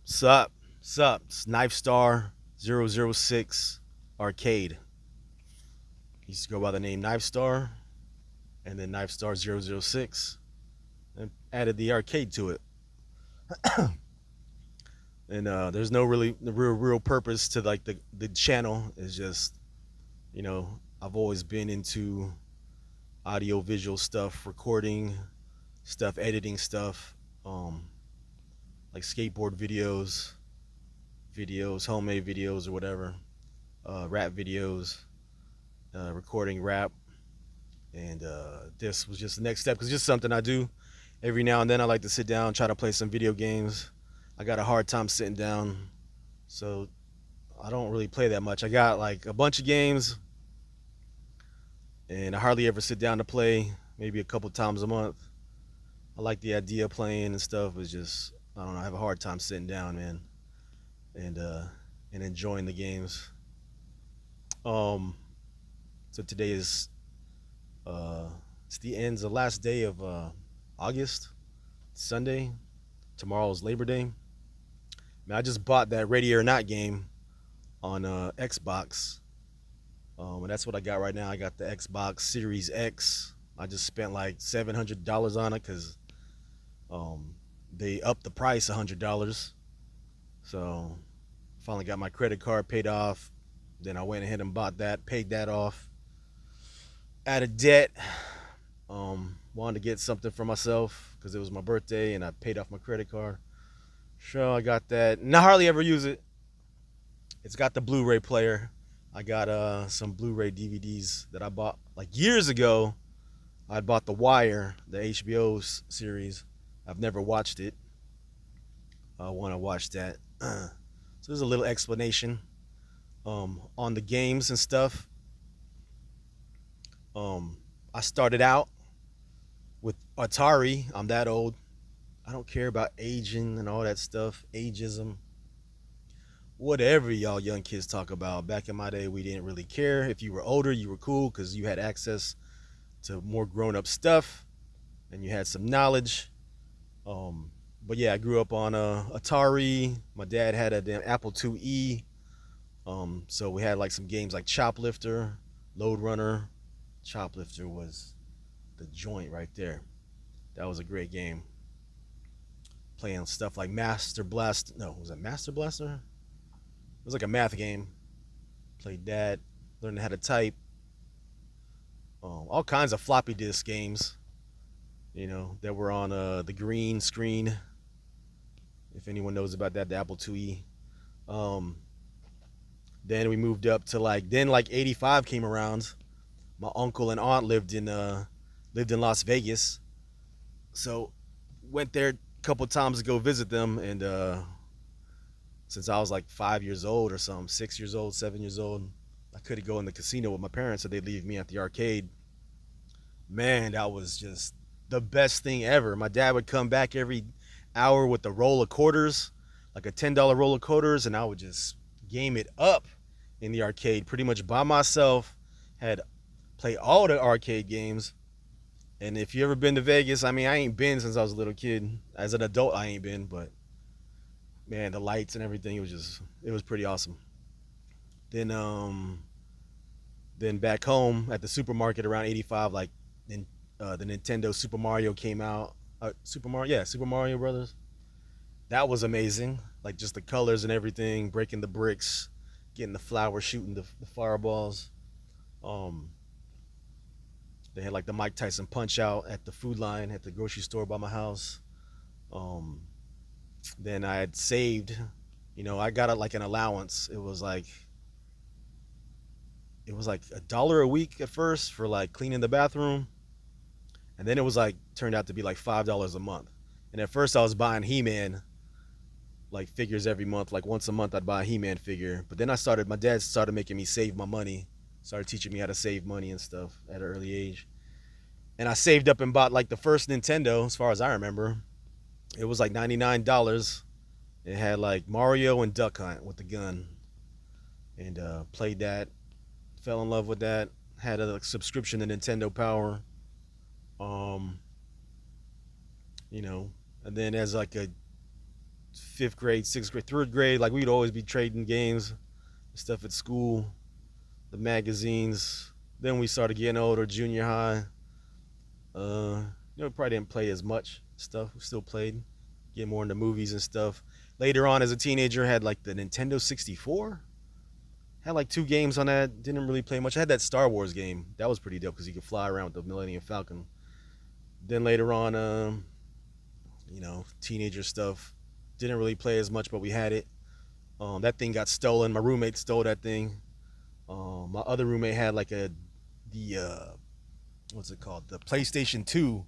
Sup, sup. It's KnifeStar006 Arcade. Used to go by the name KnifeStar and then KnifeStar006 and added the arcade to it. And there's no really the real purpose to like the channel. It's just I've always been into audio visual stuff, recording stuff, editing stuff, um, like skateboard videos, homemade videos or whatever, rap videos, recording rap, and this was just the next step because it's just something I do every now and then. I like to sit down, try to play some video games. I got a hard time sitting down, so I don't really play that much. I got like a bunch of games, and I hardly ever sit down to play. Maybe a couple times a month. I like the idea of playing and stuff. It's just I don't know. I have a hard time sitting down, man, and uh, and enjoying the games. Um, so today is uh, it's the last day of August, Sunday. Tomorrow's Labor Day. Man, I just bought that Ready or Not game on Xbox. And that's what I got right now. I got the Xbox Series X. I just spent like $700 on it because um, they upped the price $100. So finally got my credit card paid off. Then I went ahead and bought that, paid that off. Out of debt. Wanted to get something for myself because it was my birthday and I paid off my credit card. So I got that. And I hardly ever use it. It's got the Blu-ray player. I got some Blu-ray DVDs that I bought like years ago. I bought The Wire, the HBO series. I've never watched it. I want to watch that. So there's a little explanation on the games and stuff. Um, I started out with Atari. I'm that old. I don't care about aging and all that stuff, ageism, whatever y'all young kids talk about. Back in my day, we didn't really care. If you were older, you were cool because you had access to more grown up stuff and you had some knowledge. But yeah, I grew up on Atari. My dad had a damn Apple IIe. So we had like some games like Choplifter, Load Runner. Choplifter was the joint right there. That was a great game. Playing stuff like Master Blast. No, was it Master Blaster? It was like a math game. Played that. Learned how to type. All kinds of floppy disk games. That were on the green screen. If anyone knows about that, the Apple IIe. Um, then we moved up to like 85 came around. My uncle and aunt lived in Las Vegas, so went there a couple times to go visit them. And since I was like 5 years old or something, 6 years old, 7 years old, I couldn't go in the casino with my parents, so they'd leave me at the arcade. Man, that was just the best thing ever. My dad would come back every hour with a roll of quarters, like a $10 roll of quarters, and I would just game it up in the arcade pretty much by myself. Had play all the arcade games. And if you ever been to Vegas, I mean, I ain't been since I was a little kid. As an adult, I ain't been, but man, the lights and everything, it was pretty awesome. Then then back home at the supermarket around 85, like the Nintendo Super Mario came out. Super Mario, yeah, Super Mario Brothers. That was amazing. Like just the colors and everything, breaking the bricks, getting the flowers, shooting the fireballs. Um, they had like the Mike Tyson Punch Out at the food line at the grocery store by my house. Um, then I had saved. I got it like an allowance. It was like $1 a week at first for like cleaning the bathroom, and then it was like turned out to be like $5 a month. And at first I was buying He-Man like figures every month. Like once a month I'd buy a He-Man figure. But then my dad started making me save my money, started teaching me how to save money and stuff at an early age. And I saved up and bought like the first Nintendo, as far as I remember. It was like $99. It had like Mario and Duck Hunt with the gun, and played that. Fell in love with that. Had a subscription to Nintendo Power. Um, you know, and then as like a fifth grade, sixth grade, third grade. Like we'd always be trading games, stuff at school, the magazines. Then we started getting older, junior high. Probably didn't play as much stuff. We still played, get more into movies and stuff. Later on, as a teenager, had like the Nintendo 64. Had like 2 games on that. Didn't really play much. I had that Star Wars game. That was pretty dope because you could fly around with the Millennium Falcon. Then later on, teenager stuff. Didn't really play as much, but we had it. That thing got stolen. My roommate stole that thing. My other roommate had like the what's it called? The PlayStation 2,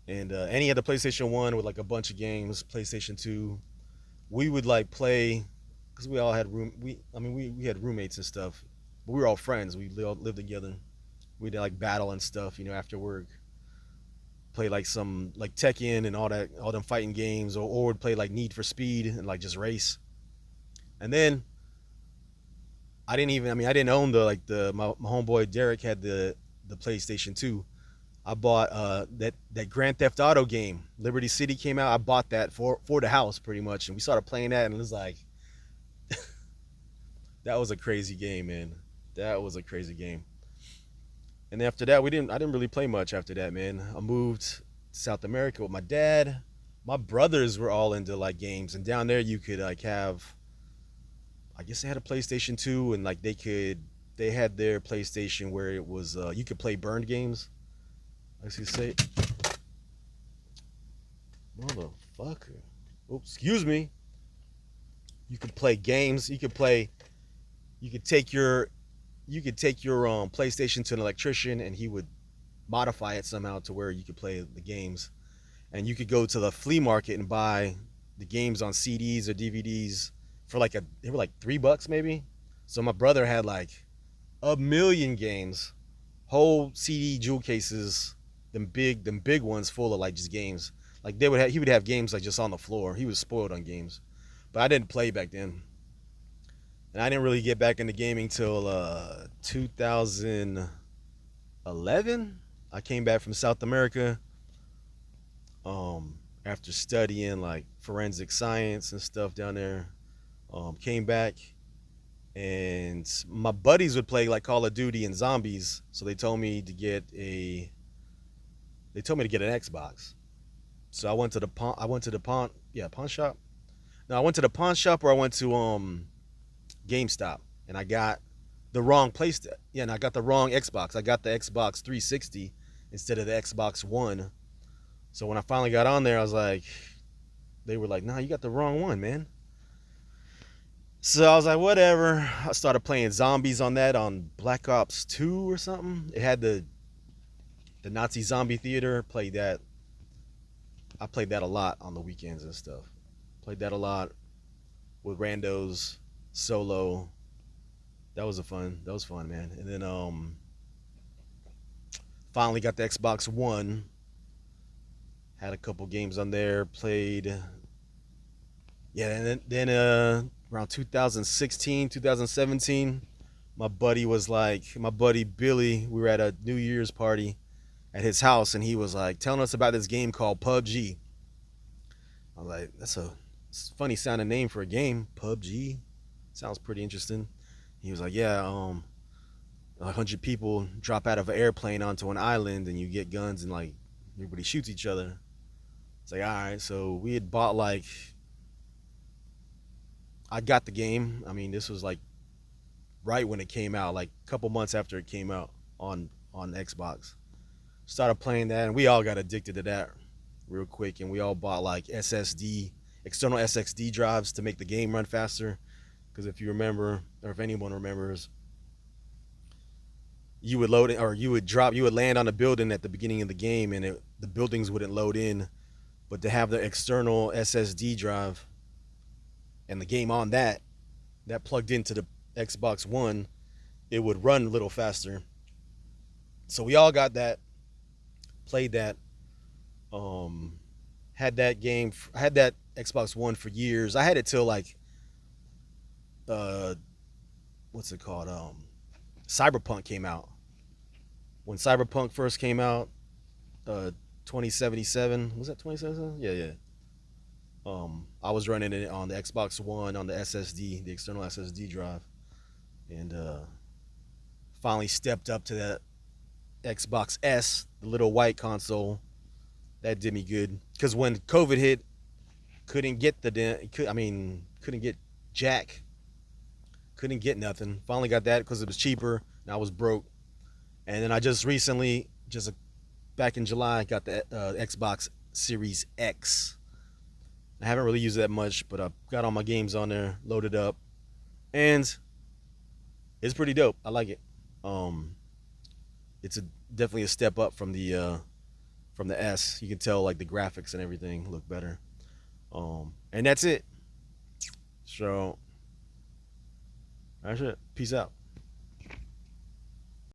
and he had the PlayStation 1 with like a bunch of games. PlayStation 2. We would like play because we all had we had roommates and stuff, but we were all friends. We all lived together. We'd like battle and stuff, after work. Play like some like Tekken and all them fighting games, or would play like Need for Speed and like just race. And then I didn't own my homeboy Derek had the PlayStation 2. I bought that Grand Theft Auto game. Liberty City came out. I bought that for the house pretty much, and we started playing that, and it was like that was a crazy game, man. That was a crazy game. And after that, I didn't really play much after that, man. I moved to South America with my dad. My brothers were all into like games, and down there you could like have, I guess they had a PlayStation 2, and like they had their PlayStation where it was you could play burned games. I see say, motherfucker. Oops, excuse me. You could play games. You could take your PlayStation to an electrician, and he would modify it somehow to where you could play the games. And you could go to the flea market and buy the games on CDs or DVDs for they were like $3 maybe. So my brother had like a million games, whole CD jewel cases, them big ones full of like just games. Like he would have games like just on the floor. He was spoiled on games, but I didn't play back then. And I didn't really get back into gaming till 2011. I came back from South America after studying like forensic science and stuff down there. Came back, and my buddies would play like Call of Duty and zombies, so they told me to get an Xbox. So I went to the pawn shop. No, I went to the pawn shop, or I went to GameStop, and I got the wrong place. And I got the wrong Xbox. I got the Xbox 360 instead of the Xbox One. So when I finally got on there, they were like, "Nah, you got the wrong one, man." So I was like, whatever. I started playing zombies on Black Ops 2 or something. It had the Nazi zombie theater. Played that. I played that a lot on the weekends and stuff. Played that a lot with randos, solo. That was fun, man. And then finally got the Xbox One. Had a couple games on there. Played. Yeah, and then around 2016, 2017, my buddy Billy, we were at a New Year's party at his house, and he was like telling us about this game called PUBG. I was like, that's a funny sounding name for a game, PUBG. Sounds pretty interesting. He was like, yeah, 100 people drop out of an airplane onto an island, and you get guns, and like everybody shoots each other. It's like, all right. So we had bought I got the game. I mean, this was like right when it came out, like a couple months after it came out on Xbox. Started playing that, and we all got addicted to that real quick, and we all bought like external SSD drives to make the game run faster. Because if you remember, or if anyone remembers, you would load it, or you would land on a building at the beginning of the game, and the buildings wouldn't load in. But to have the external SSD drive and the game on that plugged into the Xbox One, it would run a little faster. So we all got that, played that, had that game, I had that Xbox One for years. I had it till like, what's it called? Cyberpunk came out. When Cyberpunk first came out, 2077, was that 2077? Yeah. I was running it on the Xbox One on the SSD, the external SSD drive, and finally stepped up to that Xbox S, the little white console. That did me good because when COVID hit, couldn't get couldn't get jack, couldn't get nothing. Finally got that because it was cheaper, and I was broke. And then I just recently, back in July, got the Xbox Series X. I haven't really used it that much, but I got all my games on there, loaded up, and it's pretty dope. I like it. Um, it's definitely a step up from the S. You can tell like the graphics and everything look better. And that's it. So that's it. Peace out.